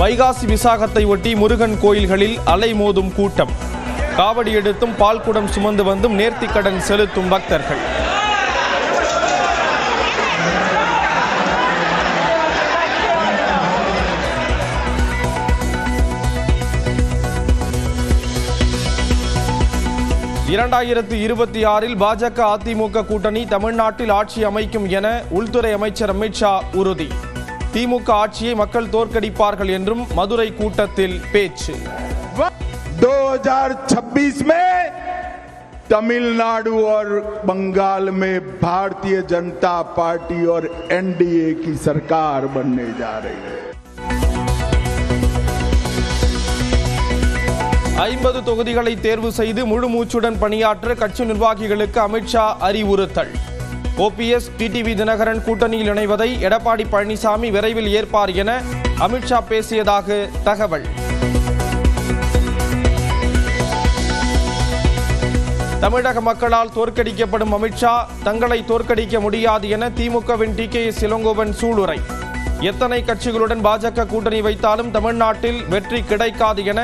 வைகாசி விசாகத்தை ஒட்டி முருகன் கோயில்களில் அலைமோதும் கூட்டம். காவடி எடுத்தும் பால்குடம் சுமந்து வந்தும் நேர்த்திக்கடன் செலுத்தும் பக்தர்கள். இரண்டாயிரத்து 26 பாஜக அதிமுக கூட்டணி தமிழ்நாட்டில் ஆட்சி அமைக்கும் என உள்துறை அமைச்சர் அமித்ஷா உறுதி. திமுக ஆட்சியை மக்கள் தோற்கடிப்பார்கள் என்றும் மதுரை கூட்டத்தில் பேச்சு. 2026 में तमिलनाडु और बंगाल में भारतीय जनता पार्टी और एनडीए की सरकार बनने जा रही है. 50 தொகுதிகளை தேர்வு செய்து முழு மூச்சுடன் பணியாற்ற கட்சி நிர்வாகிகளுக்கு அமித்ஷா அறிவுறுத்தல். ஓபிஎஸ், டிடிவி தினகரன் கூட்டணியில் இணைவதை எடப்பாடி பழனிசாமி விரைவில் ஏற்பார் என அமித்ஷா பேசியதாக தகவல். தமிழக மக்களால் தோற்கடிக்கப்படும் அமித்ஷா தங்களை தோற்கடிக்க முடியாது என திமுகவின் டி.கே.எஸ். இளங்கோவன் சூளுரை. எத்தனை கட்சிகளுடன் பாஜக கூட்டணி வைத்தாலும் தமிழ்நாட்டில் வெற்றி கிடைக்காது என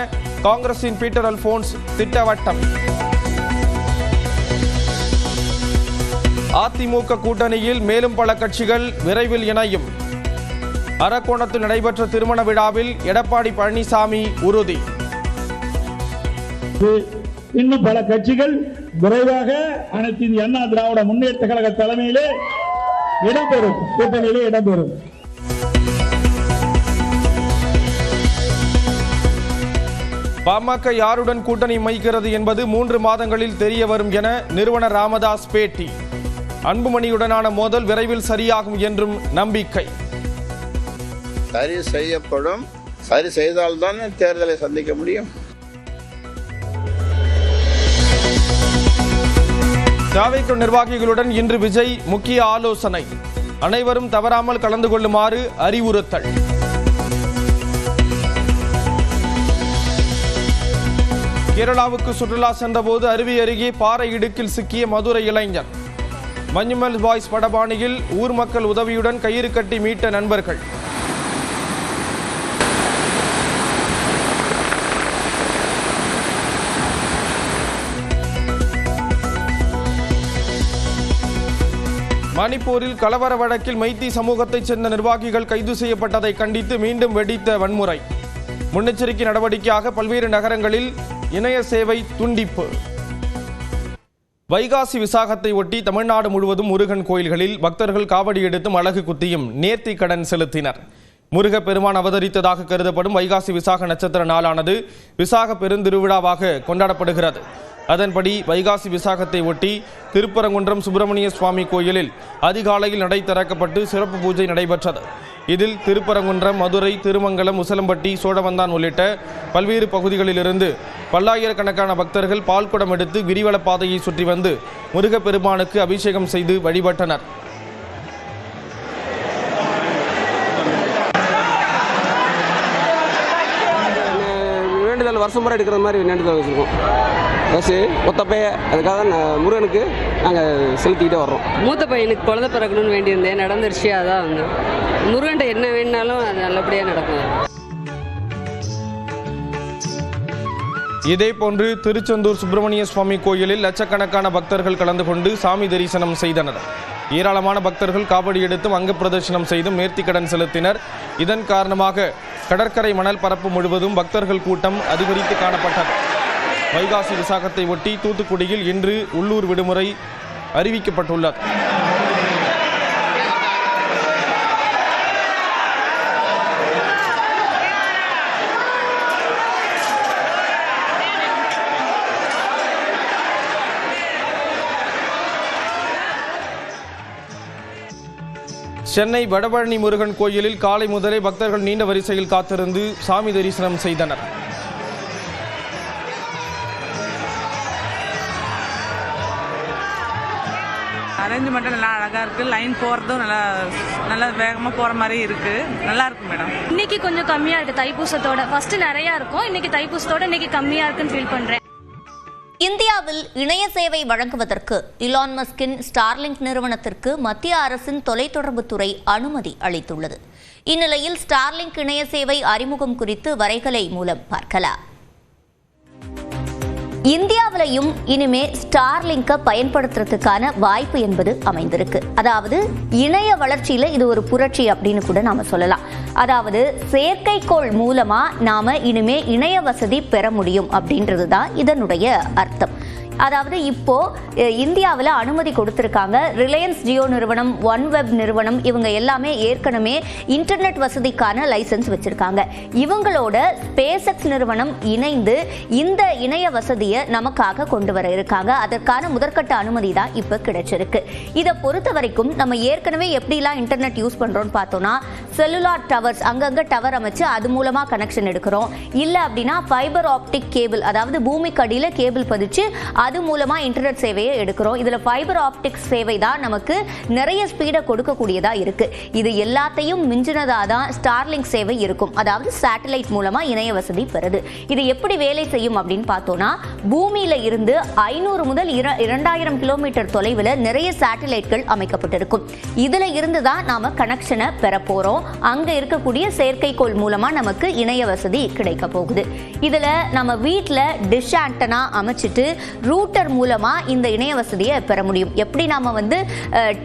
காங்கிரசின் பீட்டர் அல்போன்ஸ் திட்டவட்டம். அதிமுக கூட்டணியில் மேலும் பல கட்சிகள் விரைவில் இணையும். அரக்கோணத்தில் நடைபெற்ற திருமண விழாவில் எடப்பாடி பழனிசாமி உறுதி. இன்னும் பல கட்சிகள் விரைவாக அனைத்து இந்திய அண்ணா திராவிட முன்னேற்ற கழக தலைமையிலே இடம்பெறும், கூட்டணியிலே இடம்பெறும். பாமக யாருடன் கூட்டணி அமைக்கிறது என்பது 3 மாதங்களில் தெரிய வரும் என நிறுவனர் ராமதாஸ் பேட்டி. அன்புமணியுடனான மோதல் விரைவில் சரியாகும் என்றும் நம்பிக்கை. சரி செய்யப்படும், சரி செய்தால்தான் தேர்தலை சந்திக்க முடியும். தாவேக நிர்வாகிகளுடன் இன்று விஜய் முக்கிய ஆலோசனை. அனைவரும் தவறாமல் கலந்து கொள்ளுமாறு அறிவுறுத்தல். கேரளாவுக்கு சுற்றுலா சென்றபோது அருவி அருகே பாறை இடுக்கில் சிக்கிய மதுரை இளைஞர். மஞ்சுமல் பாய்ஸ் படபாணியில் ஊர் மக்கள் உதவியுடன் கயிறு கட்டி மீட்ட நண்பர்கள். மணிப்பூரில் கலவர வழக்கில் மைத்தி சமூகத்தைச் சேர்ந்த நிர்வாகிகள் கைது செய்யப்பட்டதை கண்டித்து மீண்டும் வெடித்த வன்முறை. முன்னெச்சரிக்கை நடவடிக்கையாக பல்வேறு நகரங்களில் இணைய சேவை துண்டிப்பு. வைகாசி விசாகத்தை ஒட்டி தமிழ்நாடு முழுவதும் முருகன் கோயில்களில் பக்தர்கள் காவடி எடுத்தும் அலகு குத்தியும் நேர்த்தி கடன் செலுத்தினர். முருகப் பெருமான் அவதரித்ததாக கருதப்படும் வைகாசி விசாக நட்சத்திர நாளானது விசாக பெருந்திருவிழாவாக கொண்டாடப்படுகிறது. அதன்படி வைகாசி விசாகத்தை ஒட்டி திருப்பரங்குன்றம் சுப்பிரமணிய சுவாமி கோயிலில் அதிகாலையில் நடை திறக்கப்பட்டு சிறப்பு பூஜை நடைபெற்றது. இதில் திருப்பரங்குன்றம், மதுரை, திருமங்கலம், உசிலம்பட்டி, சோழவந்தான் உள்ளிட்ட பல்வேறு பகுதிகளிலிருந்து பல்லாயிரக்கணக்கான பக்தர்கள் பால்குடம் எடுத்து கிரிவல பாதையை சுற்றி வந்து முருகப்பெருமானுக்கு அபிஷேகம் செய்து வழிபட்டனர். வேண்டுதல் வருஷம் முறை எடுக்கிற மாதிரி வேண்டுதல் வச்சுருக்கோம். வச்சு ஒத்தப்பைய அதுக்காக முருகனுக்கு நாங்கள் செலுத்திக்கிட்டே வர்றோம். மூத்த பையனுக்கு குழந்தை பிறக்கணும்னு வேண்டியிருந்தேன், நடந்துருச்சு. அதான் வந்து முருகன்ட்ட என்ன வேணுனாலும் அது நல்லபடியாக நடக்கும். இதேபோன்று திருச்செந்தூர் சுப்பிரமணிய சுவாமி கோயிலில் லட்சக்கணக்கான பக்தர்கள் கலந்து கொண்டு சாமி தரிசனம் செய்தனர். ஏராளமான பக்தர்கள் காவடி எடுத்தும் அங்க பிரதர்சனம் செய்தும் நேர்த்திக்கடன் செலுத்தினர். இதன் காரணமாக கடற்கரை மணல் பரப்பு முழுவதும் பக்தர்கள் கூட்டம் அதிகரித்து காணப்பட்டது. வைகாசி விசாகத்தை ஒட்டி தூத்துக்குடியில் இன்று உள்ளூர் விடுமுறை அறிவிக்கப்பட்டுள்ளது. சென்னை வடபழனி முருகன் கோயிலில் காலை முதலே பக்தர்கள் நீண்ட வரிசையில் காத்திருந்து சாமி தரிசனம் செய்தனர். அரேஞ்ச்மெண்ட்டும் நல்லா அழகா இருக்கு. லைன் போறதும் நல்லா வேகமா போற மாதிரி இருக்கு. நல்லா இருக்கு மேடம். இன்னைக்கு கொஞ்சம் கம்மியா இருக்கு தைப்பூசத்தோட. ஃபர்ஸ்ட் நிறைய இருக்கும், இன்னைக்கு தைப்பூசத்தோட இன்னைக்கு கம்மியா இருக்குன்னு ஃபீல் பண்றேன். இந்தியாவில் இணைய சேவை வழங்குவதற்கு இலான் மஸ்கின் ஸ்டார்லிங்க் நிறுவனத்திற்கு மத்திய அரசின் தொலைத்தொடர்புத்துறை அனுமதி அளித்துள்ளது. இந்நிலையில் ஸ்டார்லிங்க் இணைய சேவை அறிமுகம் குறித்து வரைகலை மூலம் பார்க்கலாம். இந்தியாவிலையும் இனிமே ஸ்டார்லிங்கை பயன்படுத்துறதுக்கான வாய்ப்பு என்பது அமைந்திருக்கு. அதாவது இணைய வளர்ச்சியில இது ஒரு புரட்சி அப்படின்னு கூட நாம சொல்லலாம். அதாவது செயற்கைக்கோள் மூலமா நாம இனிமே இணைய வசதி பெற முடியும் அப்படின்றதுதான் இதனுடைய அர்த்தம். அதாவது இப்போ இந்தியாவில் அனுமதி கொடுத்திருக்காங்க. ரிலையன்ஸ் ஜியோ நிறுவனம், ஒன் வெப் நிறுவனம், இவங்க எல்லாமே ஏற்கனவே இன்டர்நெட் வசதிக்கான லைசன்ஸ் வச்சிருக்காங்க. இவங்களோட ஸ்பேஸ்எக்ஸ் நிறுவனம் இணைந்து இந்த இணைய வசதியை நமக்காக கொண்டு வர இருக்காங்க. அதற்கான முதற்கட்ட அனுமதி தான் இப்போ கிடைச்சிருக்கு. இதை பொறுத்த வரைக்கும் நம்ம ஏற்கனவே எப்படிலாம் இன்டர்நெட் யூஸ் பண்றோம்னு பார்த்தோம்னா, செல்லுலார் டவர்ஸ், அங்கங்க டவர் அமைச்சு அது மூலமா கனெக்ஷன் எடுக்கிறோம். இல்லை அப்படின்னா ஃபைபர் ஆப்டிக் கேபிள், அதாவது பூமிக்கு அடியில் கேபிள் பதிச்சு அது மூலமா இன்டர்நெட் சேவையை எடுக்கிறோம். இதுல ஃபைபர் ஆப்டிக் சேவை தான் நமக்கு நிறைய ஸ்பீடை கொடுக்கக்கூடியதா இருக்கு. இது எல்லாத்தையும் மிஞ்சினதா தான் ஸ்டார்லிங்க் சேவை இருக்கும். அதாவது சேட்டலைட் மூலமா இணைய வசதி பெறுது. இது எப்படி வேலை செய்யும் அப்படின்னு பார்த்தோம்னா, பூமியில இருந்து 500 முதல் 2000 கிலோமீட்டர் தொலைவில் நிறைய சேட்டலைட்கள் அமைக்கப்பட்டிருக்கும். இதுல இருந்து தான் நாம கனெக்ஷனை பெற போறோம். அங்க இருக்கக்கூடிய செயற்கைக்கோள் மூலமா நமக்கு இணைய வசதி கிடைக்க போகுது. இதுல நம்ம வீட்டுல டிஷ் ஆண்டனா அமைச்சிட்டு ரூட்டர் மூலமா இந்த இணைய வசதியை பெற முடியும். எப்படி நாம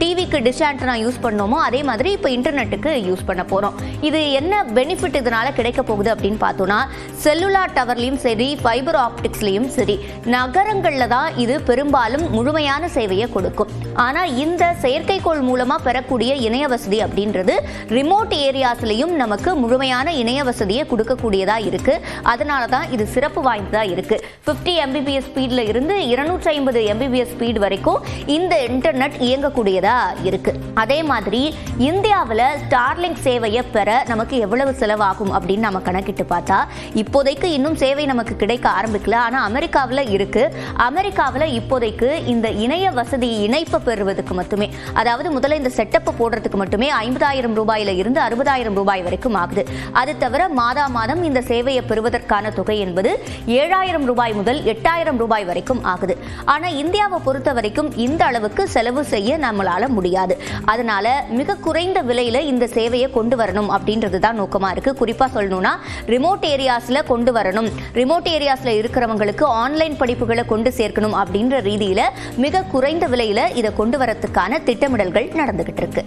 டிவிக்கு டிஷ் ஆண்டனா யூஸ் பண்ணோமோ அதே மாதிரி இப்போ இன்டர்நெட்டுக்கு யூஸ் பண்ண போறோம். இது என்ன பெனிஃபிட் இதனால கிடைக்க போகுது அப்படின்னு பார்த்தோம்னா, செல்லுலார் டவர்லையும் சரி, ஃபைபர் ஆப்டிக்ஸ்லையும் சரி, நகரங்கள்ல தான் இது பெரும்பாலும் முழுமையான சேவையை கொடுக்கும். ஆனா இந்த செயற்கைக்கோள் மூலமா பெறக்கூடிய இணைய வசதி அப்படின்றது ரிமோட் ஏரியாஸ்லையும் நமக்கு முழுமையான இணைய வசதியை கொடுக்கக்கூடியதா இருக்கு. அதனால தான் இது சிறப்பு வாய்ந்ததா இருக்கு. 50 Mbps ஸ்பீட்ல இருந்து 250 Mbps ஸ்பீட் வரைக்கும் இந்த இன்டர்நெட் இயங்கக்கூடியதா இருக்கு. அதே மாதிரி இந்தியாவில் ஸ்டார்லிங்க் சேவையை பெற நமக்கு எவ்வளவு செலவாகும் அப்படின்னு நம்ம கணக்கிட்டு பார்த்தா, இப்போதைக்கு இன்னும் சேவை நமக்கு கிடைக்க ஆரம்பிக்கல. ஆனா அமெரிக்காவில் இருக்கு. அமெரிக்காவில் இப்போதைக்கு இந்த இணைய வசதி இணைப்பு பெறுவதற்கு மட்டுமே, அதாவது முதல்ல இந்த செட்டப் போடுறதுக்கு மட்டுமே 50,000 ரூபாயில இருந்து 60,000 ரூபாய் வரைக்கும் ஆகுது. அது தவிர மாதம் இந்த சேவையை பெறுவதற்கான தொகை என்பது 7,000 ரூபாய் முதல் 8,000 ரூபாய் வரைக்கும் ஆகுது. ஆனா இந்தியாவை பொறுத்த வரைக்கும் இந்த அளவுக்கு செலவு செய்ய நம்மளால முடியாது. அதனால மிக குறைந்த விலையில இந்த சேவையை கொண்டு வரணும் அப்படின்றது தான் நோக்கமா இருக்கு. குறிப்பா சொல்லணும்னா, ரிமோட் ஏரியாஸ்ல கொண்டு வரணும், ரிமோட் ஏரியாஸ்ல இருக்கிறவங்களுக்கு ஆன்லைன் படிப்புகளை கொண்டு சேர்க்கணும் அப்படின்ற ரீதியில மிக குறைந்த விலையில இதை கொண்டு வரதுக்கான திட்டமிடல்கள் நடந்துகிட்டு இருக்கு.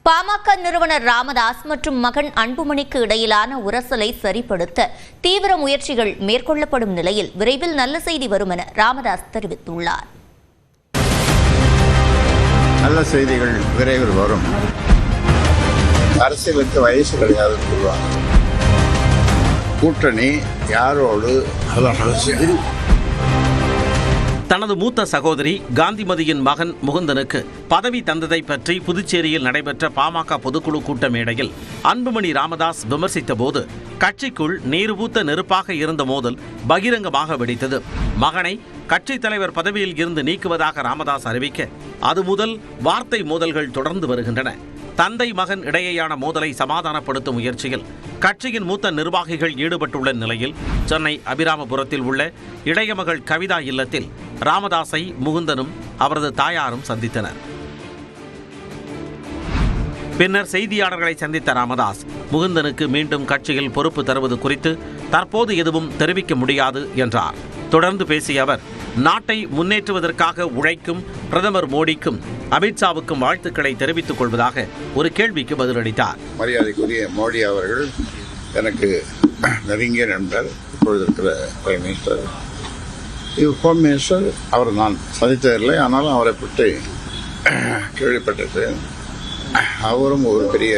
பாமக நிறுவனர் ராமதாஸ் மற்றும் மகன் அன்புமணிக்கு இடையிலான உரசலை சரிப்படுத்த தீவிர முயற்சிகள் மேற்கொள்ளப்படும் நிலையில் விரைவில் நல்ல செய்தி வரும் என ராமதாஸ் தெரிவித்துள்ளார். நல்ல செய்திகள் விரைவில் வரும். அரசியலுக்கு வயசு கிடையாது சொல்லுவாங்க. கூட்டணி யாரோடு தனது மூத்த சகோதரி காந்திமதியின் மகன் முகுந்தனுக்கு பதவி தந்ததை பற்றி புதுச்சேரியில் நடைபெற்ற பாமக பொதுக்குழு கூட்ட மேடையில் அன்புமணி ராமதாஸ் விமர்சித்த போது கட்சிக்குள் நீர் ஊத்த நெருப்பாக இருந்த மோதல் பகிரங்கமாக வெடித்தது. மகனை கட்சித் தலைவர் பதவியில் இருந்து நீக்குவதாக ராமதாஸ் அறிவிக்க அது முதல் வார்த்தை மோதல்கள் தொடர்ந்து வருகின்றன. தந்தை மகன் இடையேயான மோதலை சமாதானப்படுத்தும் முயற்சியில் கட்சியின் மூத்த நிர்வாகிகள் ஈடுபட்டுள்ள நிலையில் சென்னை அபிராமபுரத்தில் உள்ள இளைய மகள் கவிதா இல்லத்தில் ராமதாஸை முகுந்தனும் அவரது தாயாரும் சந்தித்தனர். பின்னர் செய்தியாளர்களை சந்தித்த ராமதாஸ், முகுந்தனுக்கு மீண்டும் கட்சியில் பொறுப்பு தருவது குறித்து தற்போது எதுவும் தெரிவிக்க முடியாது என்றார். தொடர்ந்து பேசிய அவர், நாட்டை முன்னேற்றுவதற்காக உழைக்கும் பிரதமர் மோடிக்கும் அமித்ஷாவுக்கும் வாழ்த்துக்களை தெரிவித்துக் கொள்வதாக ஒரு கேள்விக்கு பதிலளித்தார். மரியாதைக்குரிய மோடி அவர்கள் எனக்கு நெருங்கிய நண்பர். இப்பொழுது இருக்கிற பிரைம் மினிஸ்டர், ஹோம் மினிஸ்டர் அவர் நான் சந்தித்ததில்லை, ஆனாலும் அவரை பற்றி கேள்விப்பட்டிருக்கிறேன். அவரும் ஒரு பெரிய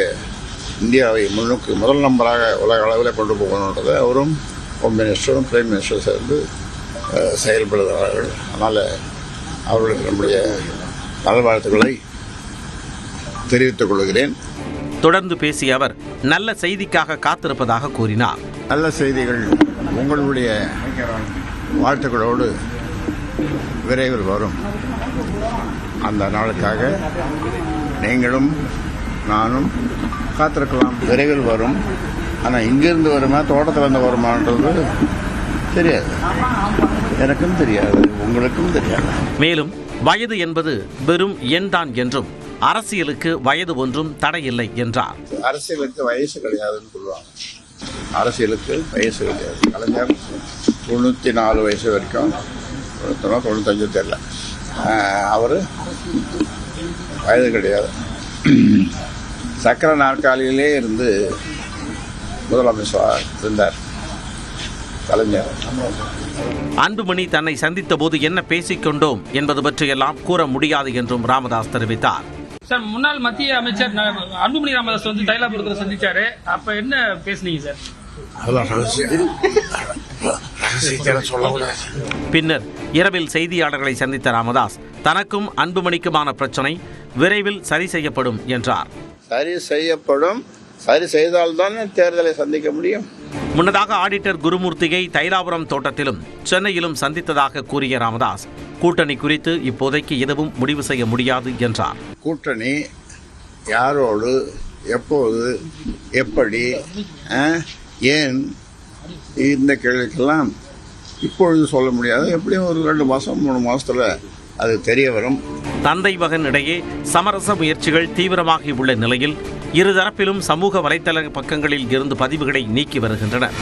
இந்தியாவை முன்னுக்கு முதல் நம்பராக உலக அளவில் கொண்டு போகணுன்றதை அவரும் ஹோம் மினிஸ்டரும் பிரைம் மினிஸ்டரும் சேர்ந்து செயல்படுகிறார்கள். அதனால் அவர்களுக்கு நம்முடைய நல்வாழ்த்துக்களை தெரிவித்துக் கொள்கிறேன். தொடர்ந்து பேசிய அவர் நல்ல செய்திக்காக காத்திருப்பதாக கூறினார். நல்ல செய்திகள் உங்களுடைய வாழ்த்துக்களோடு விரைவில் வரும். அந்த நாளுக்காக நீங்களும் நானும் காத்திருக்கலாம். விரைவில் வரும். ஆனால் இங்கிருந்து வருமா தோட்டத்தில் இருந்து வருமானது தெரியாது, எனக்கும் தெரியாது, உங்களுக்கும் தெரியாது. மேலும் வயது என்பது வெறும் எண்தான் என்றும் அரசியலுக்கு வயது ஒன்றும் தடையில்லை என்றார். அரசியலுக்கு வயசு கிடையாதுன்னு சொல்லுவாங்க. அரசியலுக்கு வயசு கிடையாது. கலைஞர் 94 வயசு வரைக்கும், 95 தெரியல, அவர் வயது கிடையாது. சக்கர நாற்காலியிலே இருந்து முதலமைச்சர் இருந்தார் கலைஞர். அன்புமணி தன்னை சந்தித்த போது என்ன பேசிக்கொண்டோம் என்பது பற்றியெல்லாம் கூற முடியாது என்றும் ராமதாஸ் தெரிவித்தார். சார், முன்னாள் மத்திய அமைச்சர் அன்புமணி ராமதாஸ் வந்து தைலாபுரத்தில் சந்திச்சாரு. அப்ப என்ன பேசுனீங்க சார்? பின்னர் இரவில் செய்தியாளர்களை சந்தித்த ராமதாஸ் தனக்கும் அன்புமணிக்குமான பிரச்சனை விரைவில் சரி செய்யப்படும் என்றார். சரி செய்யப்படும், சரி செய்தால்தான் தேர்தலை சந்திக்க முடியும். முன்னதாக ஆடிட்டர் குருமூர்த்தியை தைலாபுரம் தோட்டத்திலும் சென்னையிலும் சந்தித்ததாக கூறிய ராமதாஸ் கூட்டணி குறித்து இப்போதைக்கு எதுவும் முடிவு செய்ய முடியாது என்றார். கூட்டணி யாரோடு, எப்போது, எப்படி, ஏன், இந்த கேள்விக்கெல்லாம் இப்பொழுது சொல்ல முடியாது. எப்படியும் ஒரு 2 மாதம் 3 மாதத்துல அது தெரிய வரும். தந்தை மகன் இடையே சமரச முயற்சிகள் தீவிரமாகி உள்ள நிலையில் இருதரப்பிலும் சமூக வலைத்தள பக்கங்களில் இருந்து பதிவுகளை நீக்கி வருகின்றனர்.